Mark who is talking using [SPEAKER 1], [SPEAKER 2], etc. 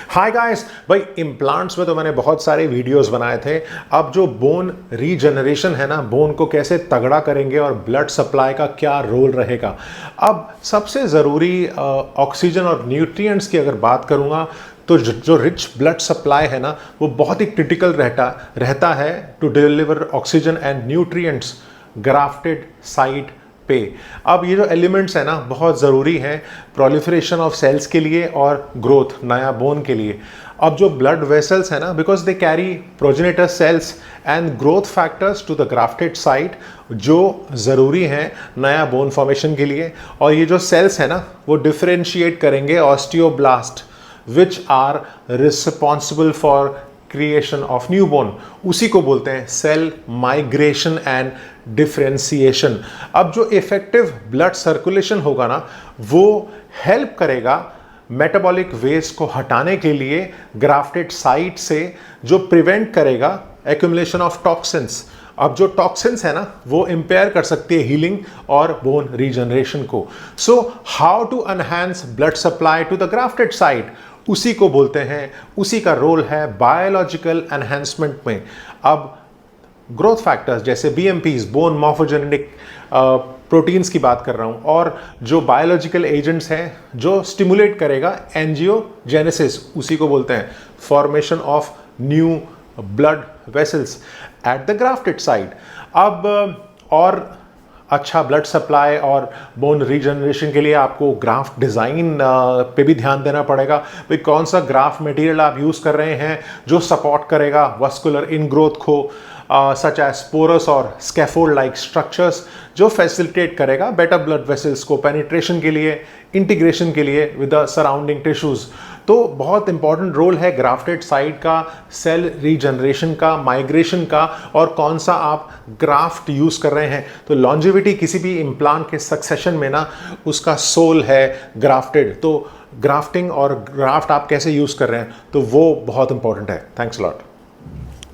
[SPEAKER 1] Hi guys, भाई implants में तो मैंने बहुत सारे वीडियोस बनाए थे। अब जो बोन रीजनरेशन है ना, बोन को कैसे तगड़ा करेंगे और ब्लड सप्लाई का क्या रोल रहेगा। अब सबसे ज़रूरी ऑक्सीजन और न्यूट्रिएंट्स की अगर बात करूँगा तो जो रिच ब्लड सप्लाई है ना, वो बहुत ही क्रिटिकल रहता है to deliver oxygen and nutrients grafted site पे। अब ये जो एलिमेंट्स है ना, बहुत ज़रूरी हैं प्रोलिफरेशन ऑफ सेल्स के लिए और ग्रोथ नया बोन के लिए। अब जो ब्लड वेसल्स है ना, because they carry progenitor cells and growth factors to the grafted site, जो ज़रूरी हैं नया बोन फॉर्मेशन के लिए। और ये जो सेल्स है ना, वो डिफरेंशिएट करेंगे osteoblast which are responsible for creation of new bone. उसी को बोलते हैं सेल माइग्रेशन एंड डिफरेंशिएशन। अब जो इफेक्टिव ब्लड सर्कुलेशन होगा ना, वो हेल्प करेगा मेटाबॉलिक वेस्ट को हटाने के लिए ग्राफ्टेड साइट से, जो प्रिवेंट करेगा एक्यूमुलेशन ऑफ टॉक्सिन्स। अब जो टॉक्सिन्स है ना, वो इंपेयर कर सकती है हीलिंग और बोन रीजनरेशन को। So how to enhance blood supply to the grafted site, उसी को बोलते हैं, उसी का रोल है बायोलॉजिकल एनहांसमेंट में। अब ग्रोथ फैक्टर्स जैसे बीएमपीज, बोन मॉर्फोजेनेटिक प्रोटीन्स की बात कर रहा हूँ, और जो बायोलॉजिकल एजेंट्स हैं जो स्टिमुलेट करेगा एंजियोजेनेसिस, उसी को बोलते हैं formation of new blood vessels at the grafted site. अब और अच्छा ब्लड सप्लाई और बोन रीजनरेशन के लिए आपको ग्राफ्ट डिज़ाइन पे भी ध्यान देना पड़ेगा। भाई कौन सा ग्राफ्ट मटेरियल आप यूज़ कर रहे हैं जो सपोर्ट करेगा वस्कुलर इनग्रोथ को, सच एज पोरस और स्कैफोल्ड लाइक स्ट्रक्चर्स, जो फैसिलिटेट करेगा बेटर ब्लड वेसल्स को पेनिट्रेशन के लिए, इंटीग्रेशन के लिए विद द सराउंडिंग टिश्यूज़। तो बहुत इंपॉर्टेंट रोल है ग्राफ्टेड साइट का, सेल रीजनरेशन का, माइग्रेशन का, और कौन सा आप ग्राफ्ट यूज़ कर रहे हैं। तो लॉन्जिविटी किसी भी इम्प्लांट के सक्सेशन में ना, उसका सोल है ग्राफ्टेड। तो ग्राफ्टिंग और ग्राफ्ट आप कैसे यूज़ कर रहे हैं, तो वो बहुत इंपॉर्टेंट है। Thanks lot.